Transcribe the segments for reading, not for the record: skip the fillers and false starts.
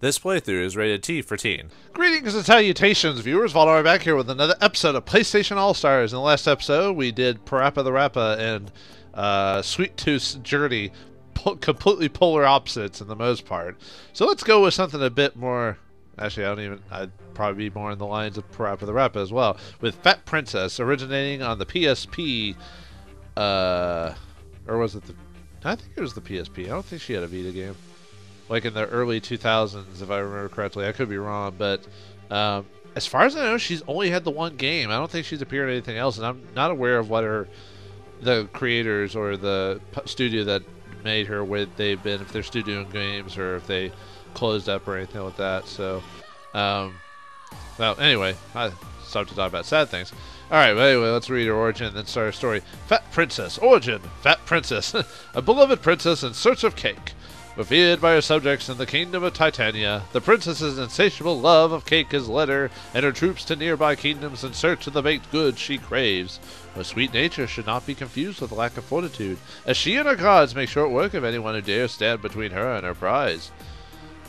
This playthrough is rated T for teen. Greetings and salutations, viewers. Vauldemare back here with another episode of PlayStation All-Stars. In the last episode, we did Parappa the Rappa and Sweet Tooth's Journey, completely polar opposites in the most part. So let's go with something a bit more... Actually, I'd probably be more in the lines of Parappa the Rappa as well. With Fat Princess, originating on the PSP, or was it the... I think it was the PSP. I don't think she had a Vita game. Like in the early 2000s, if I remember correctly. I could be wrong, but as far as I know, she's only had the one game. I don't think she's appeared in anything else, and I'm not aware of what the creators or the studio that made her, where they've been, if they're still doing games or if they closed up or anything like that. So, well, anyway, I stopped to talk about sad things. Alright, well, anyway, let's read her origin and then start her story. Fat Princess. Origin. Fat Princess. A beloved princess in search of cake. Revered by her subjects in the kingdom of Titania, the princess's insatiable love of cake has led her and her troops to nearby kingdoms in search of the baked goods she craves. Her sweet nature should not be confused with lack of fortitude, as she and her gods make short work of anyone who dares stand between her and her prize.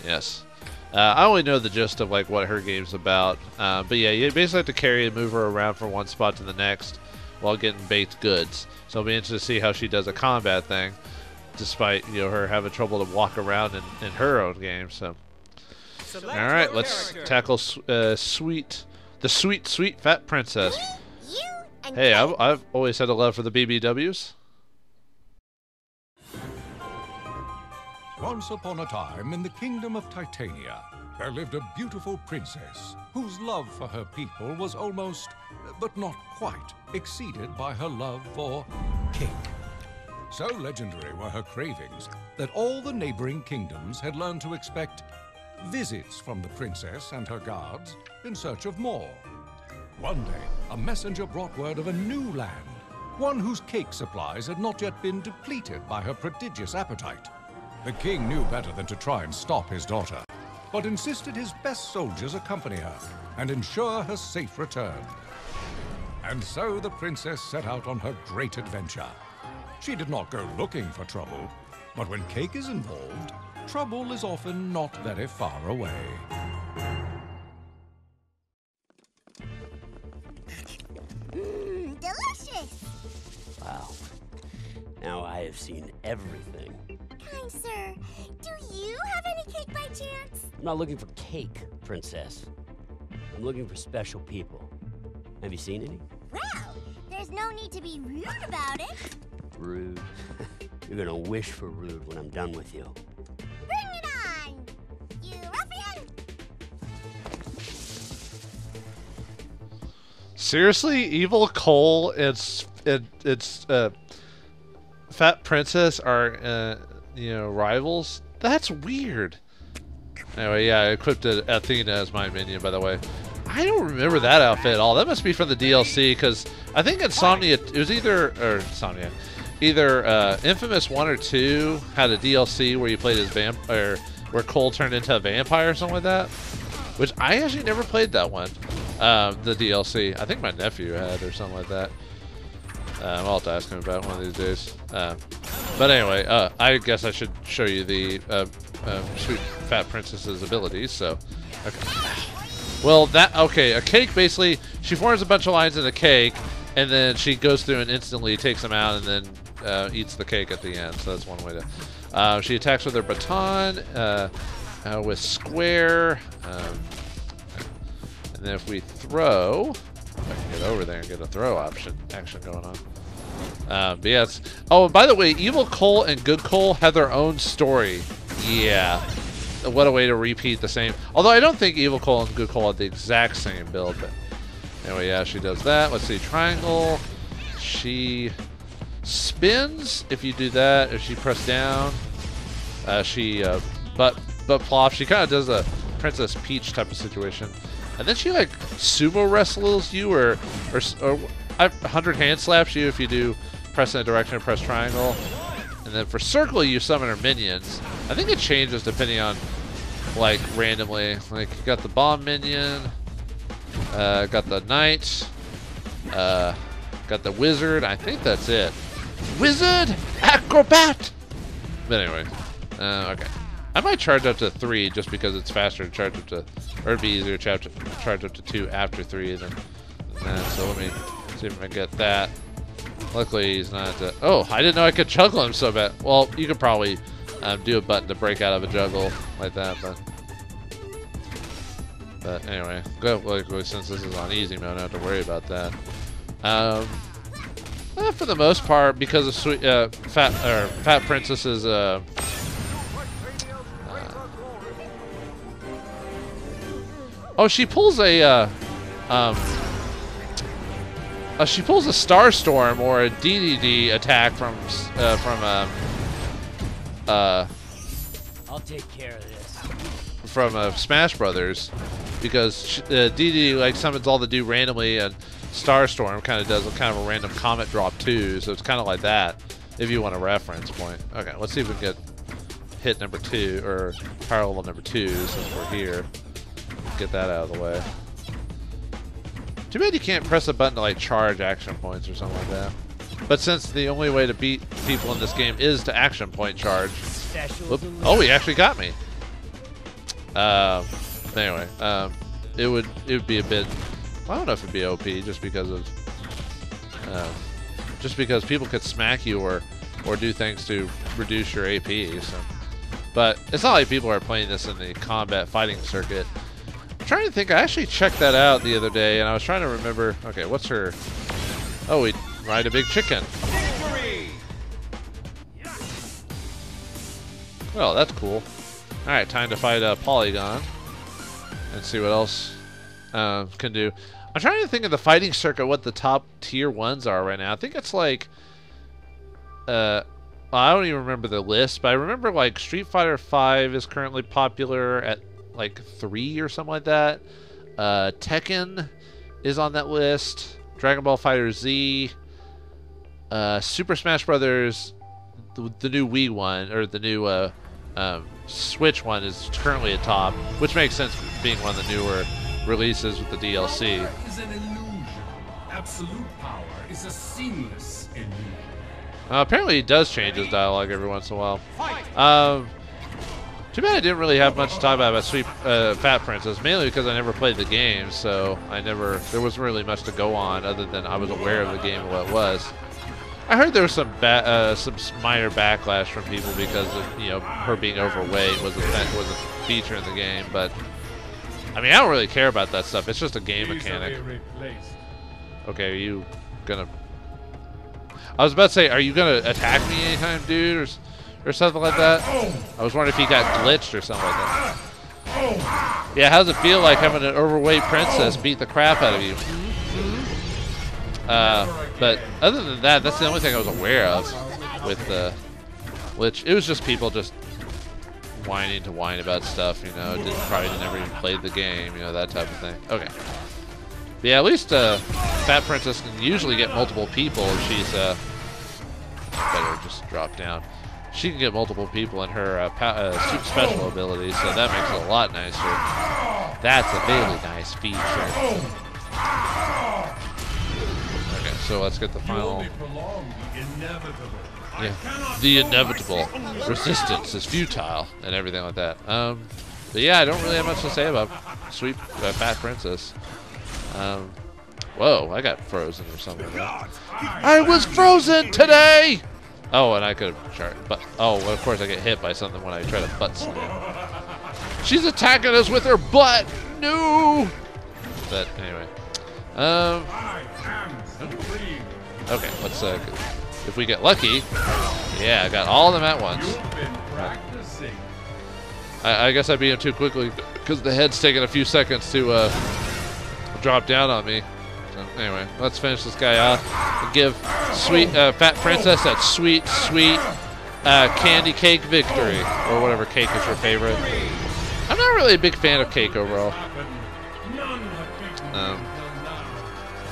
Yes. I only know the gist of like what her game's about, but yeah, you basically have to carry and move her around from one spot to the next while getting baked goods. So it'll be interesting to see how she does a combat thing, despite her having trouble to walk around in her own game. So, all right, let's tackle the sweet fat princess. Hey, I've always had a love for the BBWs. Once upon a time, in the kingdom of Titania, there lived a beautiful princess whose love for her people was almost, but not quite, exceeded by her love for cake. So legendary were her cravings that all the neighboring kingdoms had learned to expect visits from the princess and her guards in search of more. One day, a messenger brought word of a new land, one whose cake supplies had not yet been depleted by her prodigious appetite. The king knew better than to try and stop his daughter, but insisted his best soldiers accompany her and ensure her safe return. And so the princess set out on her great adventure. She did not go looking for trouble, but when cake is involved, trouble is often not very far away. Delicious! Wow. Now I have seen everything. Kind sir, do you have any cake by chance? I'm not looking for cake, princess. I'm looking for special people. Have you seen any? Well, there's no need to be rude about it. Rude. You're gonna wish for rude when I'm done with you. Bring it on, you ruffian! Seriously, Evil Cole and its Fat Princess are rivals? That's weird. Anyway, yeah, I equipped Athena as my minion, by the way. I don't remember that outfit at all. That must be from the DLC, because I think Insomnia, it was either Infamous 1 or 2 had a DLC where you played as vampire, where Cole turned into a vampire or something like that. Which I actually never played that one, the DLC. I think my nephew had or something like that. I'll have to ask him about one of these days. But anyway, I guess I should show you the sweet fat princess's abilities. So, okay. Well, a cake basically, she forms a bunch of lines in a cake, and then she goes through and instantly takes them out, and then eats the cake at the end. So that's one way to. She attacks with her baton, with square, and then if we throw, if I can get over there and get a throw action going on. But yeah, oh, and by the way, Evil Cole and Good Cole have their own story. Yeah. What a way to repeat the same. Although I don't think Evil Cole and Good Cole have the exact same build. But anyway, yeah, she does that. Let's see, triangle. She spins if you do that. If she press down, she butt plop. She kind of does a Princess Peach type of situation. And then she like sumo wrestles you, or 100 hand slaps you if you do press in a direction or press triangle. And then for circle, you summon her minions. I think it changes depending on, like, randomly. Like, you got the bomb minion, got the knight, got the wizard. I think that's it. Wizard! Acrobat! But anyway, okay. I might charge up to 3 just because it's faster to charge up to, or it'd be easier to charge up to 2 after 3 than that. So let me see if I can get that. Luckily, he's not. Oh, I didn't know I could juggle him so bad. Well, you could probably do a button to break out of a juggle like that, but anyway, since this is on easy mode, I don't have to worry about that. For the most part, because of Fat Princess's oh, she pulls a Star Storm or a DDD attack from I'll take care of this. From Smash Brothers, because DDD like summons all the dude randomly, and Star Storm kind of does a random comet drop too. So it's kind of like that if you want a reference point. Okay, let's see if we can get hit number 2 or power level number 2 since we're here. Get that out of the way. Too bad you can't press a button to like charge action points or something like that. But since the only way to beat people in this game is to action point charge. Oh, he actually got me. Anyway, it would be a bit. I don't know if it'd be OP just because people could smack you or do things to reduce your AP. So, but it's not like people are playing this in the combat fighting circuit. I'm trying to think. I actually checked that out the other day, and I was trying to remember. Okay, what's her? Oh, we ride a big chicken. Well, that's cool. All right, time to fight Polygon and see what else can do. I'm trying to think of the fighting circuit, what the top tier ones are right now. I think it's like, I don't even remember the list, but I remember like Street Fighter V is currently popular at like 3 or something like that. Tekken is on that list. Dragon Ball Fighter Z. Super Smash Brothers, the new Wii one, or the new Switch one is currently at top, which makes sense being one of the newer releases with the DLC. Power is an illusion. Absolute power is a seamless illusion. Apparently he does change his dialogue every once in a while. Too bad I didn't really have much to talk about Sweet Fat Princess, mainly because I never played the game, so there wasn't really much to go on other than I was aware of the game and what it was. I heard there was some minor backlash from people because of, her being overweight was a feature in the game, but I mean, I don't really care about that stuff. It's just a game mechanic. Okay, are you gonna? I was about to say, are you gonna attack me anytime, dude, or something like that? I was wondering if he got glitched or something like that. Yeah, how's it feel like having an overweight princess beat the crap out of you? But other than that, that's the only thing I was aware of with which it was just people just whining to whine about stuff, probably never even played the game, that type of thing. Okay. But yeah, at least Fat Princess can usually get multiple people if she's better just drop down. She can get multiple people in her super special ability, so that makes it a lot nicer. That's a really nice feature. Okay, so let's get the final. Yeah, the inevitable. Resistance is futile and everything like that. But yeah, I don't really have much to say about Sweet Fat Princess. Whoa, I got frozen or something like that. I was frozen today! Oh, and I could have charged, but well, of course I get hit by something when I try to butt slam. She's attacking us with her butt! No! But anyway. Okay, let's if we get lucky. Yeah, I got all of them at once. I guess I beat him too quickly because the head's taking a few seconds to drop down on me. So anyway, let's finish this guy off and give Sweet Fat Princess that sweet candy cake victory, or whatever cake is your favorite. I'm not really a big fan of cake overall.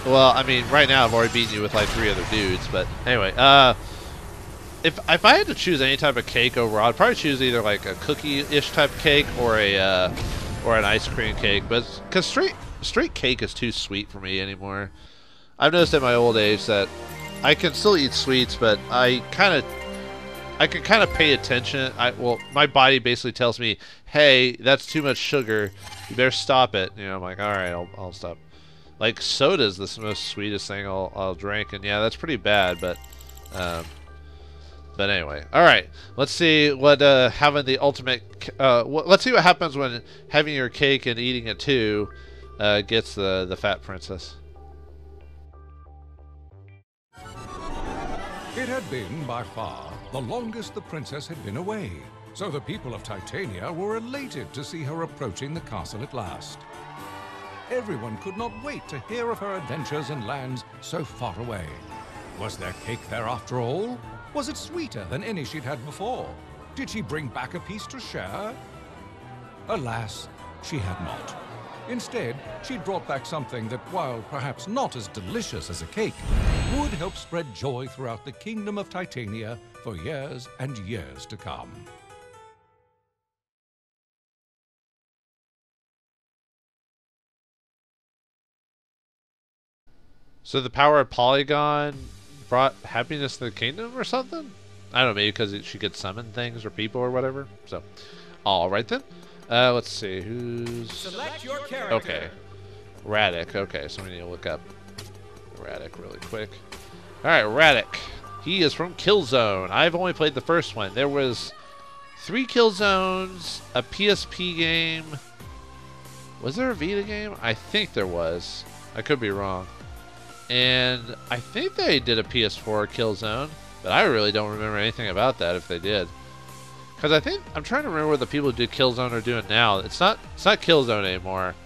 Well, I mean, right now I've already beaten you with like 3 other dudes, but anyway, if I had to choose any type of cake overall, I'd probably choose either like a cookie-ish type of cake or an ice cream cake. But because straight cake is too sweet for me anymore. I've noticed at my old age that I can still eat sweets, but I I can kind of pay attention. Well, my body basically tells me, hey, that's too much sugar. You better stop it. You know, I'm like, all right, I'll stop. Like, soda's the most sweetest thing I'll drink, and yeah, that's pretty bad, but anyway. All right, let's see what having the ultimate. Let's see what happens when having your cake and eating it too gets the fat princess. It had been, by far, the longest the princess had been away, so the people of Titania were elated to see her approaching the castle at last. Everyone could not wait to hear of her adventures in lands so far away. Was there cake there after all? Was it sweeter than any she'd had before? Did she bring back a piece to share? Alas, she had not. Instead, she'd brought back something that, while perhaps not as delicious as a cake, would help spread joy throughout the kingdom of Titania for years and years to come. So the power of Polygon brought happiness to the kingdom or something? I don't know, maybe because she could summon things or people or whatever. So, all right then. Let's see, who's... Select your character. Okay. Radek. Okay, so we need to look up Radek really quick. Alright, Radek. He is from Killzone. I've only played the first one. There was 3 Killzones, a PSP game. Was there a Vita game? I think there was. I could be wrong. And I think they did a PS4 Killzone, but I really don't remember anything about that if they did. Because I think, I'm trying to remember what the people who did Killzone are doing now. It's not Killzone anymore.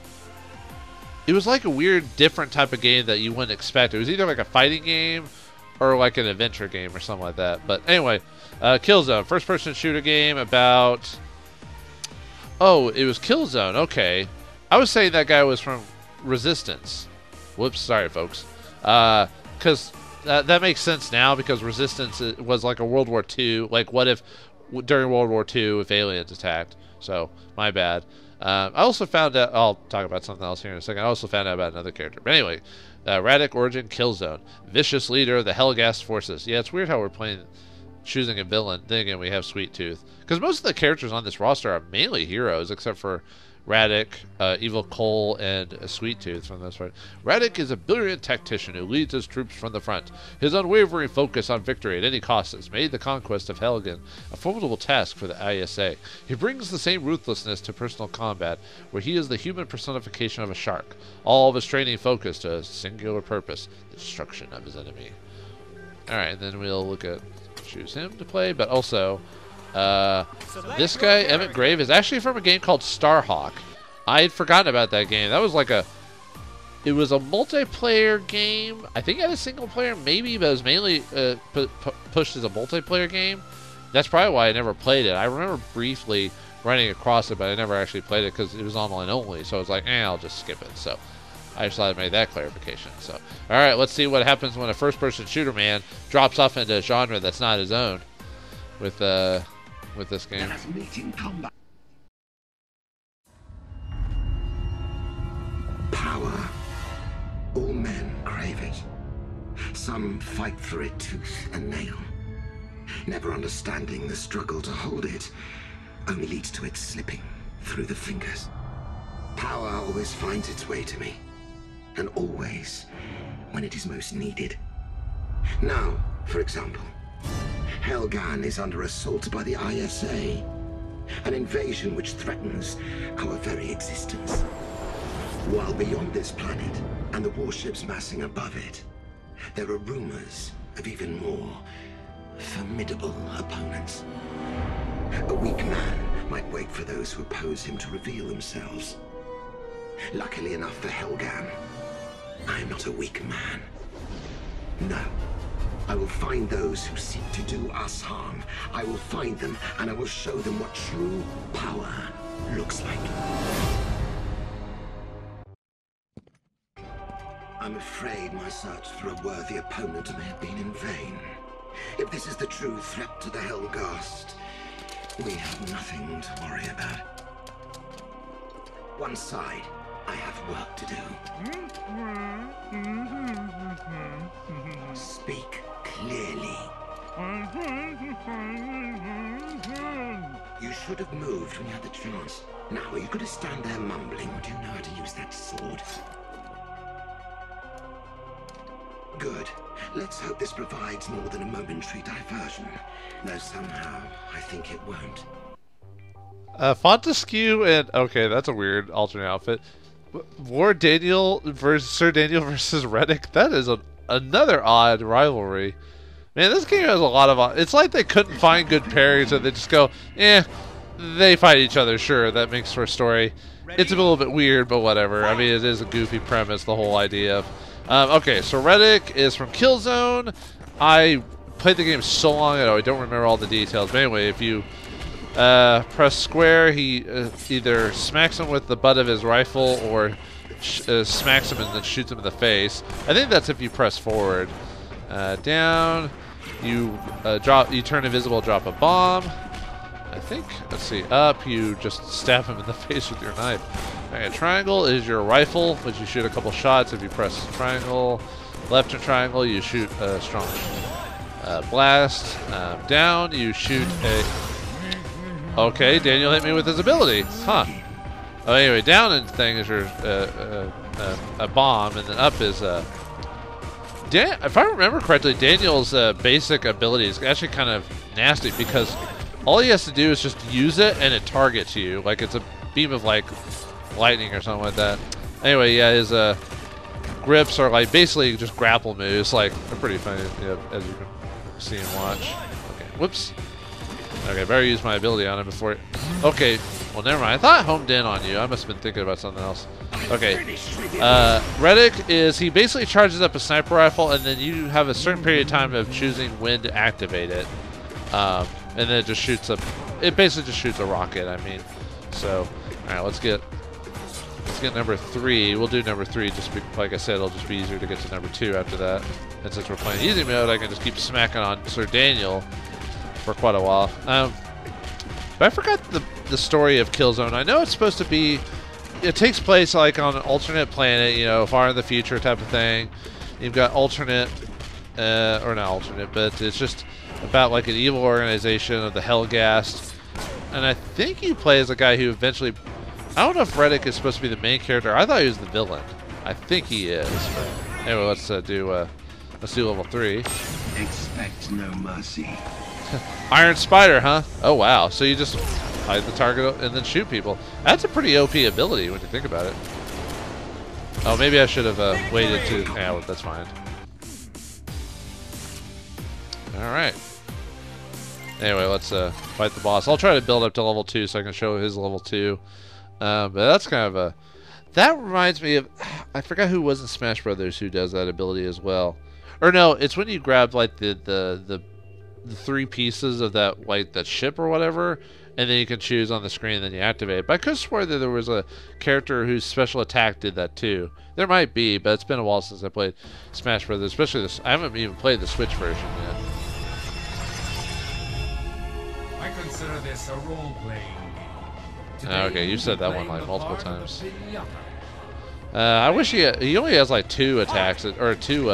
It was like a weird, different type of game that you wouldn't expect. It was either like a fighting game or like an adventure game or something like that. But anyway, Killzone, first-person shooter game about... Oh, it was Killzone, okay. I was saying that guy was from Resistance. Whoops, sorry folks. Because that makes sense now, because Resistance was like a World War II. Like, what if... during World War II if aliens attacked. So, my bad. I also found out, I'll talk about something else here in a second. I also found out about another character. But anyway, Radek Origin Killzone. Vicious leader of the Helghast forces. Yeah, it's weird how we're choosing a villain. Then again, we have Sweet Tooth. Because most of the characters on this roster are mainly heroes, except for Radek, Evil Cole, and Sweet Tooth from this part. Radek is a brilliant tactician who leads his troops from the front. His unwavering focus on victory at any cost has made the conquest of Helgen a formidable task for the ISA. He brings the same ruthlessness to personal combat, where he is the human personification of a shark, all of his training focused to a singular purpose, the destruction of his enemy. Alright, then we'll choose him to play, but also... this guy, Emmett Grave, is actually from a game called Starhawk. I had forgotten about that game. That was like it was a multiplayer game. I think it had a single player, maybe, but it was mainly pushed as a multiplayer game. That's probably why I never played it. I remember briefly running across it, but I never actually played it because it was online only. So I was like, I'll just skip it. So I just thought I'd make that clarification. So, all right, let's see what happens when a first-person shooter man drops off into a genre that's not his own with this game. Power. All men crave it. Some fight for it tooth and nail. Never understanding the struggle to hold it only leads to it slipping through the fingers. Power always finds its way to me, and always when it is most needed. Now, for example, Helgen is under assault by the ISA, an invasion which threatens our very existence. While beyond this planet, and the warships massing above it, there are rumors of even more formidable opponents. A weak man might wait for those who oppose him to reveal themselves. Luckily enough for Helgen, I am not a weak man. No. I will find those who seek to do us harm. I will find them, and I will show them what true power looks like. I'm afraid my search for a worthy opponent may have been in vain. If this is the true threat to the Helghast, we have nothing to worry about. One side, I have work to do. Speak clearly, You should have moved when you had the chance. Now, are you going to stand there mumbling, or do you know how to use that sword? Good. Let's hope this provides more than a momentary diversion. Though somehow, I think it won't. Fontescue and... Okay, that's a weird alternate outfit. Sir Daniel versus Reddick. That is another odd rivalry. Man, this game has a lot of... It's like they couldn't find good parries, and they just go, they fight each other, sure, that makes for a story. It's a little bit weird, but whatever. I mean, it is a goofy premise, the whole idea of... okay, so Reddick is from Killzone. I played the game so long ago, I don't remember all the details. But anyway, if you press square, he either smacks him with the butt of his rifle or smacks him and then shoots him in the face. I think that's if you press forward. Down, you turn invisible, drop a bomb. I think, let's see, up, you just stab him in the face with your knife. Okay, triangle is your rifle, which you shoot a couple shots if you press triangle. Left and triangle, you shoot a strong blast. Down, you shoot a... Okay, Daniel hit me with his ability. Huh. Oh, anyway, down and thing is your a bomb, and then up is... if I remember correctly, Daniel's basic ability is actually kind of nasty because all he has to do is just use it and it targets you. Like it's a beam of like lightning or something like that. Anyway, yeah, his grips are like basically just grapple moves. Like they're pretty funny, as you can see and watch. Okay, whoops. Okay, better use my ability on him before. Okay, well never mind. I thought I homed in on you. I must have been thinking about something else. Okay, Reddick is, he basically charges up a sniper rifle and then you have a certain period of time of choosing when to activate it. And then it just shoots it basically just shoots a rocket, I mean. So, alright, let's get number 3. We'll do number 3, just like I said, it'll just be easier to get to number 2 after that. And since we're playing easy mode, I can just keep smacking on Sir Daniel for quite a while. But I forgot the story of Killzone. I know it's supposed to be, it takes place like on an alternate planet, far in the future type of thing. You've got alternate, or not alternate, but it's just about like an evil organization of the Hellgast. And I think you play as a guy who eventually, I don't know if Reddick is supposed to be the main character. I thought he was the villain. I think he is. But anyway, let's do level 3. Expect no mercy. Iron Spider, huh? Oh wow! So you just hide the target and then shoot people. That's a pretty OP ability when you think about it. Oh, maybe I should have waited to. Yeah, well, that's fine. All right. Anyway, let's fight the boss. I'll try to build up to level 2 so I can show his level 2. But that's kind of a. That reminds me of. I forgot who was in Smash Brothers who does that ability as well. Or no, it's when you grab like the 3 pieces of that like that ship or whatever, and then you can choose on the screen and then you activate it. But I could swear that there was a character whose special attack did that too. There might be, but it's been a while since I played Smash Brothers, especially this. I haven't even played the Switch version yet. I consider this a role-playing game. Okay, you said that one like multiple times. I wish he only has like 2 attacks or 2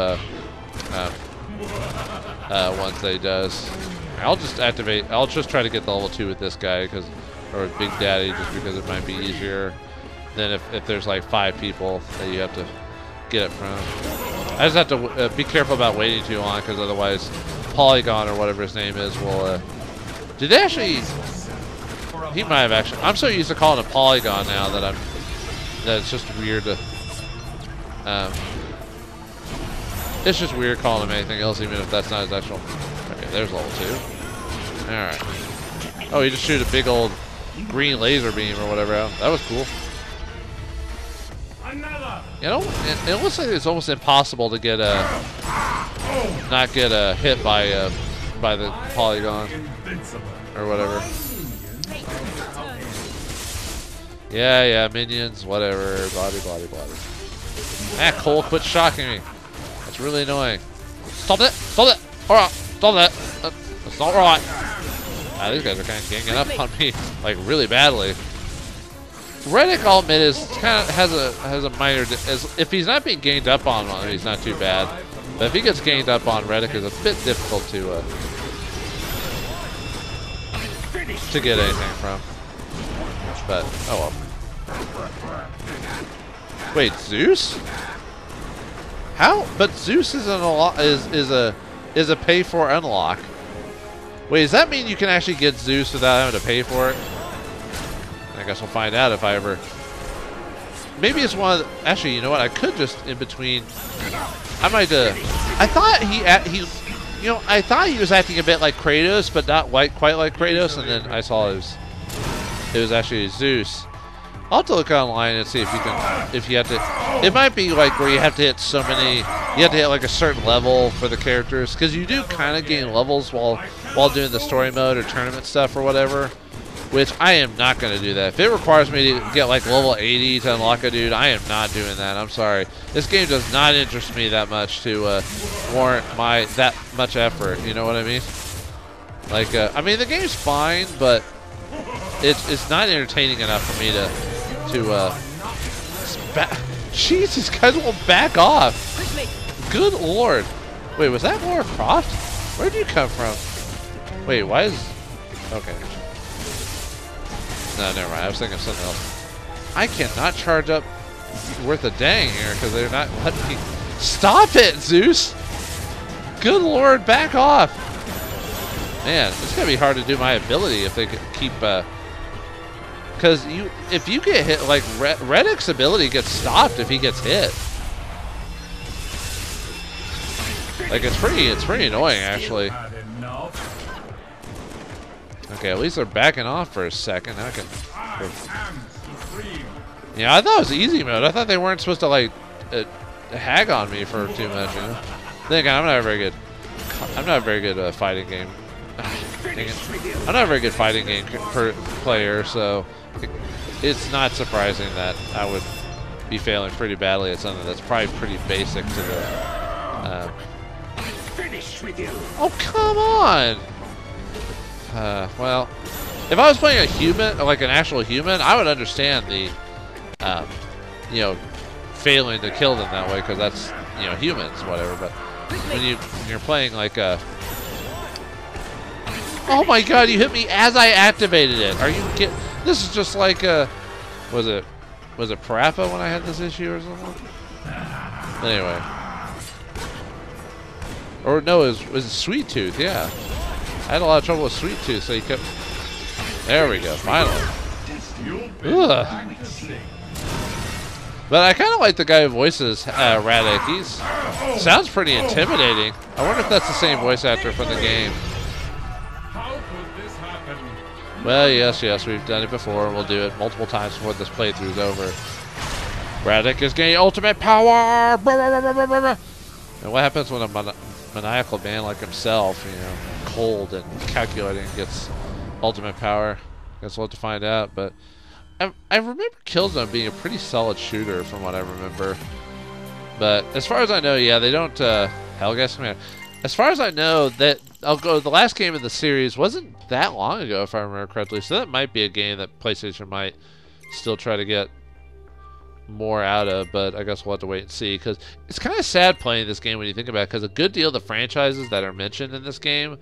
ones that he does. I'll just activate. I'll just try to get the level 2 with this guy or Big Daddy, just because it might be easier than if there's like 5 people that you have to get it from. I just have to be careful about waiting too long, because otherwise Polygon or whatever his name is will. Did they actually? He might have actually. I'm so used to calling it Polygon now that it's just weird to. It's just weird calling him anything else, even if that's not his actual. Okay, there's level 2. All right. Oh, he just shoot a big old green laser beam or whatever out. That was cool. It looks like it's almost impossible to get not get hit by the Polygon or whatever. Yeah, minions, whatever, blah. Ah, Cole, quit shocking me. That's really annoying. Stop it! Alright, stop that! That's not right. Ah, these guys are kind of ganging up on me, like, really badly. Reddick, I'll admit, is kind of has a minor. If he's not being ganged up on, he's not too bad. But if he gets ganged up on, Reddick is a bit difficult to get anything from. But oh well. Wait, Zeus? How? But Zeus is a pay for unlock. Wait, does that mean you can actually get Zeus without having to pay for it? I guess we'll find out if I ever. Maybe it's one of the, actually, you know what? I could just in between. I might. I thought I thought he was acting a bit like Kratos, but not quite like Kratos. And then I saw it was actually Zeus. I'll have to look online and see if you can, if you have to. It might be like where you have to hit so many. You have to hit like a certain level for the characters, because you do kind of gain levels while doing the story mode or tournament stuff or whatever. Which I am not going to do that. If it requires me to get like level 80 to unlock a dude, I am not doing that. I'm sorry. This game does not interest me that much to warrant that much effort. You know what I mean? Like, I mean, the game's fine, but it's not entertaining enough for me to Jesus, guys will back off. Good lord. Wait, was that Lara Croft? Where'd you come from? Wait, why is... Okay. No, never mind. I was thinking of something else. I cannot charge up worth a dang here because they're not letting me... Stop it, Zeus! Good lord, back off! Man, it's going to be hard to do my ability if they could keep... Because if you get hit, like, Reddick's ability gets stopped if he gets hit. Like, it's pretty annoying, actually. Okay, at least they're backing off for a second. I can. Yeah, I thought it was easy mode. I thought they weren't supposed to like hag on me for too much. You know? Then again, I'm not a very good fighting game. Dang it. I'm not a very good fighting game player, so it's not surprising that I would be failing pretty badly at something that's probably pretty basic to the. Oh, come on! Well, if I was playing a human, like an actual human, I would understand the, you know, failing to kill them that way, because that's, you know, humans, whatever. But when you're playing like a, oh my God, you hit me as I activated it. Are you kidding? This is just like was it Parappa when I had this issue or something? Anyway, or no, it was Sweet Tooth, yeah. I had a lot of trouble with Sweet Tooth, so you kept... There we go, finally. Ugh. But I kind of like the guy who voices Radek. He's sounds pretty intimidating. I wonder if that's the same voice actor from the game. Well, yes, we've done it before, and we'll do it multiple times before this playthrough's over. Radek is gaining ultimate power! And what happens when a maniacal man like himself, you know, cold and calculating, gets ultimate power? Guess we'll have to find out. But I remember Killzone being a pretty solid shooter from what I remember. But as far as I know, yeah, they don't. Hellgas, man. As far as I know, that the last game in the series wasn't that long ago, if I remember correctly. So that might be a game that PlayStation might still try to get more out of, but I guess we'll have to wait and see, because it's kind of sad playing this game when you think about it, because a good deal of the franchises that are mentioned in this game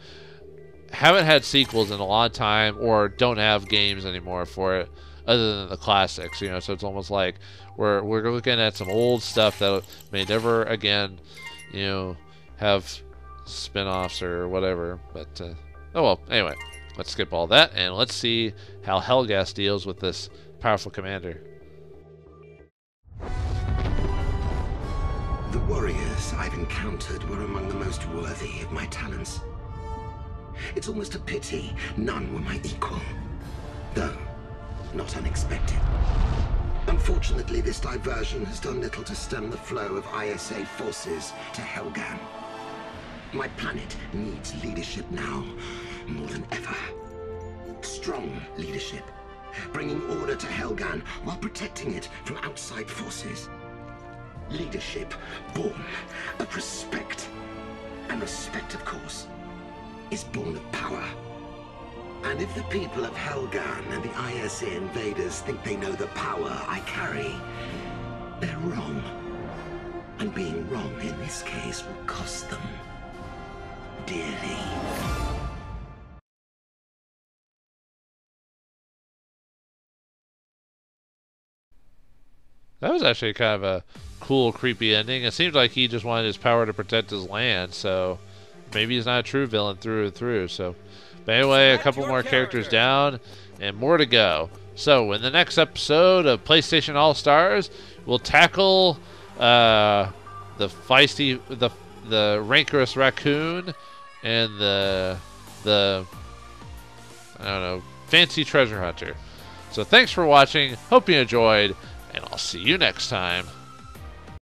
haven't had sequels in a long time, or don't have games anymore for it other than the classics, you know. So it's almost like we're looking at some old stuff that may never again, you know, have spin-offs or whatever. But oh well, anyway, let's skip all that and let's see how Hellgas deals with this powerful commander. The warriors I've encountered were among the most worthy of my talents. It's almost a pity none were my equal, though not unexpected. Unfortunately, this diversion has done little to stem the flow of ISA forces to Helghan. My planet needs leadership now, more than ever. Strong leadership, bringing order to Helghan while protecting it from outside forces. Leadership born of respect. And respect, of course, is born of power. And if the people of Helghan and the ISA invaders think they know the power I carry, they're wrong. And being wrong in this case will cost them dearly. That was actually kind of a cool, creepy ending. It seems like he just wanted his power to protect his land, so maybe he's not a true villain through and through. So, but anyway, a couple more characters down and more to go. So, in the next episode of PlayStation All-Stars, we'll tackle the rancorous raccoon and the I don't know, fancy treasure hunter. So, thanks for watching. Hope you enjoyed, and I'll see you next time.